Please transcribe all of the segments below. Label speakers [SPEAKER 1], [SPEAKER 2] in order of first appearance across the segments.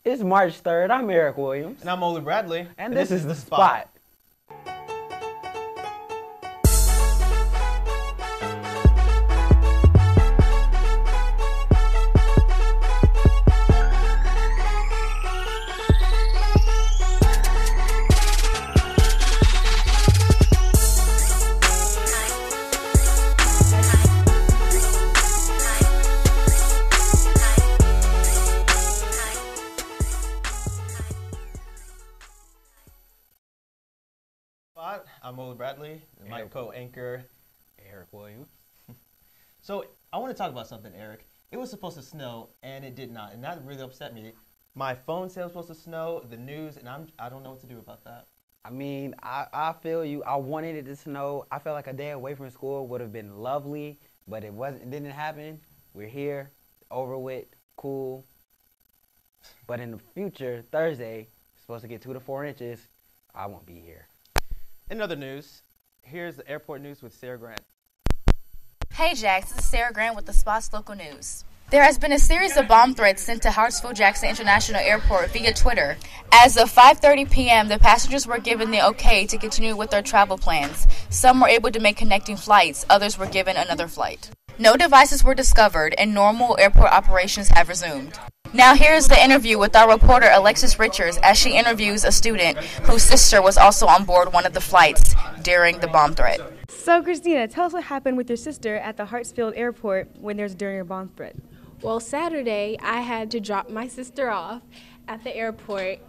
[SPEAKER 1] It's March 3rd. I'm Eric Williams.
[SPEAKER 2] And I'm Oli Bradley.
[SPEAKER 1] And this is The Spot.
[SPEAKER 2] I'm Oli Bradley, my co-anchor,
[SPEAKER 1] Eric Williams.
[SPEAKER 2] So I want to talk about something, Eric. It was supposed to snow, and it did not, and that really upset me. My phone said it was supposed to snow, the news, and I don't know what to do about that.
[SPEAKER 1] I mean, I feel you. I wanted it to snow. I felt like a day away from school would have been lovely, but it wasn't. It didn't happen. We're here, over with, cool. But in the future, Thursday, supposed to get 2 to 4 inches. I won't be here.
[SPEAKER 2] In other news, here's the airport news with Sarah Grant.
[SPEAKER 3] Hey Jax, this is Sarah Grant with the Spot's Local News. There has been a series of bomb threats sent to Hartsfield-Jackson International Airport via Twitter. As of 5:30 p.m., the passengers were given the okay to continue with their travel plans. Some were able to make connecting flights, others were given another flight. No devices were discovered, and normal airport operations have resumed. Now here's the interview with our reporter Alexis Richards as she interviews a student whose sister was also on board one of the flights during the bomb threat.
[SPEAKER 4] So Christina, tell us what happened with your sister at the Hartsfield Airport when there's during a bomb threat.
[SPEAKER 5] Well, Saturday I had to drop my sister off at the airport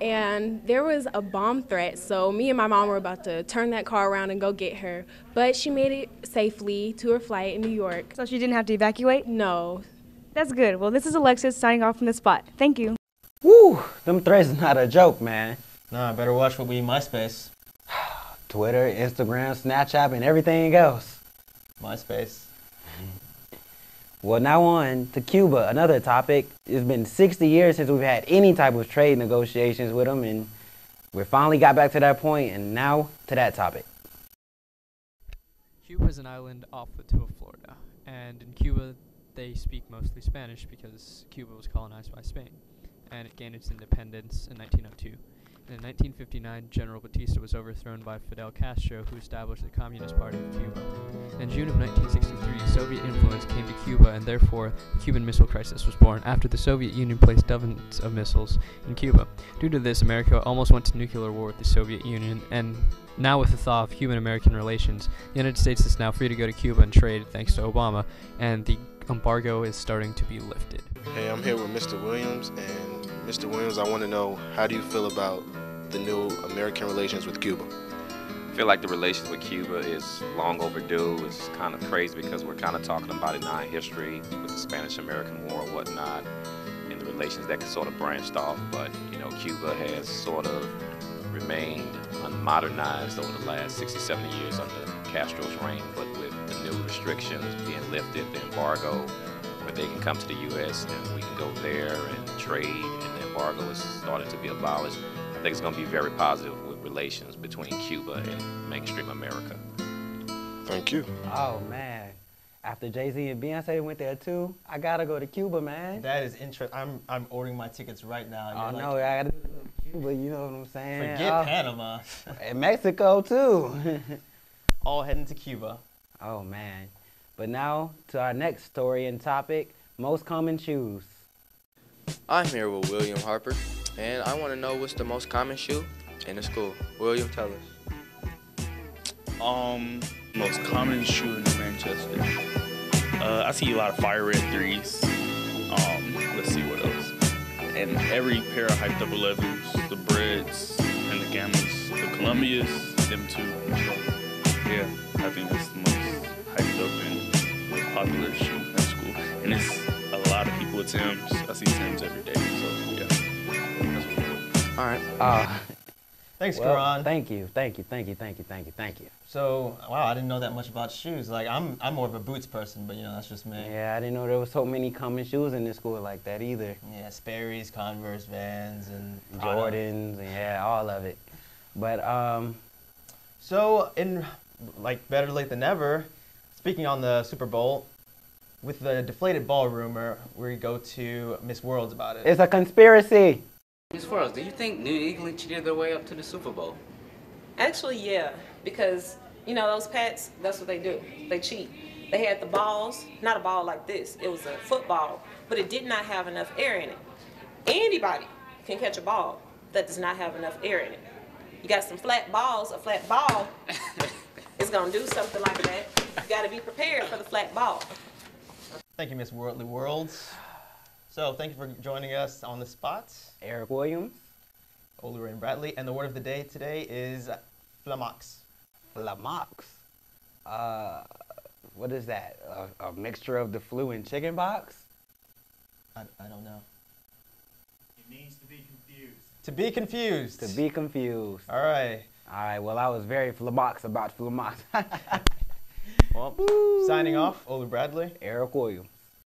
[SPEAKER 5] and there was a bomb threat, so me and my mom were about to turn that car around and go get her, but she made it safely to her flight in New York.
[SPEAKER 4] So she didn't have to evacuate?
[SPEAKER 5] No.
[SPEAKER 4] That's good. Well, this is Alexis signing off from The Spot. Thank you.
[SPEAKER 1] Woo! Them threats is not a joke, man.
[SPEAKER 2] Nah, better watch what we MySpace.
[SPEAKER 1] Twitter, Instagram, Snapchat, and everything else.
[SPEAKER 2] MySpace.
[SPEAKER 1] Well, now on to Cuba, another topic. It's been 60 years since we've had any type of trade negotiations with them, and we finally got back to that point, and now to that topic.
[SPEAKER 6] Cuba is an island off the tip of Florida, and in Cuba they speak mostly Spanish because Cuba was colonized by Spain, and it gained its independence in 1902. And in 1959, General Batista was overthrown by Fidel Castro, who established the Communist Party of Cuba. In June of 1963, Soviet influence came to Cuba, and therefore the Cuban Missile Crisis was born after the Soviet Union placed dozens of missiles in Cuba. Due to this, America almost went to nuclear war with the Soviet Union, and now with the thaw of Cuban-American relations, the United States is now free to go to Cuba and trade thanks to Obama, and the embargo is starting to be lifted.
[SPEAKER 7] Hey, I'm here with Mr. Williams, and Mr. Williams, I want to know, how do you feel about the new American relations with Cuba?
[SPEAKER 8] I feel like the relations with Cuba is long overdue. It's kind of crazy because we're kind of talking about it now in history with the Spanish-American War and whatnot, and the relations that sort of branched off, but you know, Cuba has sort of remained unmodernized over the last 60, 70 years under Castro's reign, but with the new restrictions being lifted, the embargo, where they can come to the U.S. and we can go there and trade, and the embargo is starting to be abolished. I think it's going to be very positive with relations between Cuba and mainstream America.
[SPEAKER 7] Thank you.
[SPEAKER 1] Oh, man. After Jay-Z and Beyonce went there, too, I got to go to Cuba, man.
[SPEAKER 2] That is interesting. I'm ordering my tickets right now.
[SPEAKER 1] Oh, no, I got to go to Cuba, you know what I'm saying?
[SPEAKER 2] Forget Panama.
[SPEAKER 1] And Mexico, too.
[SPEAKER 2] All heading to Cuba.
[SPEAKER 1] Oh, man. But now to our next story and topic, most common shoes.
[SPEAKER 9] I'm here with William Harper, and I want to know what's the most common shoe in the school. William, tell us.
[SPEAKER 10] Most common shoe in Manchester. I see a lot of fire red threes. Let's see what else. And every pair of hyped up 11s, the Breads and the Gammas, the Columbias, them two. Yeah, I think that's the most hyped up and most popular shoe at school. And it's a lot of people with Timbs. I see Timbs every day, so yeah. That's what's cool.
[SPEAKER 1] All right.
[SPEAKER 2] Thanks,
[SPEAKER 1] Well,
[SPEAKER 2] Karan.
[SPEAKER 1] thank you.
[SPEAKER 2] So, wow, I didn't know that much about shoes. Like, I'm more of a boots person, but you know, that's just me.
[SPEAKER 1] Yeah, I didn't know there was so many common shoes in this school like that either.
[SPEAKER 2] Yeah, Sperry's, Converse, Vans, and
[SPEAKER 1] Jordans, and yeah, all of it. But
[SPEAKER 2] so in like better late than never. Speaking on the Super Bowl, With the deflated ball rumor, we go to Miss Worlds about it.
[SPEAKER 1] It's a conspiracy.
[SPEAKER 11] Miss Worlds, do you think New England cheated their way up to the Super Bowl?
[SPEAKER 12] Actually, yeah, because, you know, those Pats, that's what they do. They cheat. They had the balls, not a ball like this. It was a football, but it did not have enough air in it. Anybody can catch a ball that does not have enough air in it. You got some flat balls, a flat ball is going to do something like that. You got to be prepared for the flat ball.
[SPEAKER 2] Thank you, Miss Worldly Worlds. So thank you for joining us on the spot.
[SPEAKER 1] Eric Williams.
[SPEAKER 2] Olurain Bradley. And the word of the day today is flamax.
[SPEAKER 1] Flamax. What is that? A mixture of the flu and chicken pox?
[SPEAKER 2] I don't know.
[SPEAKER 13] It means to be confused.
[SPEAKER 2] To be confused.
[SPEAKER 1] To be confused.
[SPEAKER 2] All right.
[SPEAKER 1] All right, well, I was very flamax about flamax.
[SPEAKER 2] Well, signing off, Olu Bradley.
[SPEAKER 1] Eric Williams.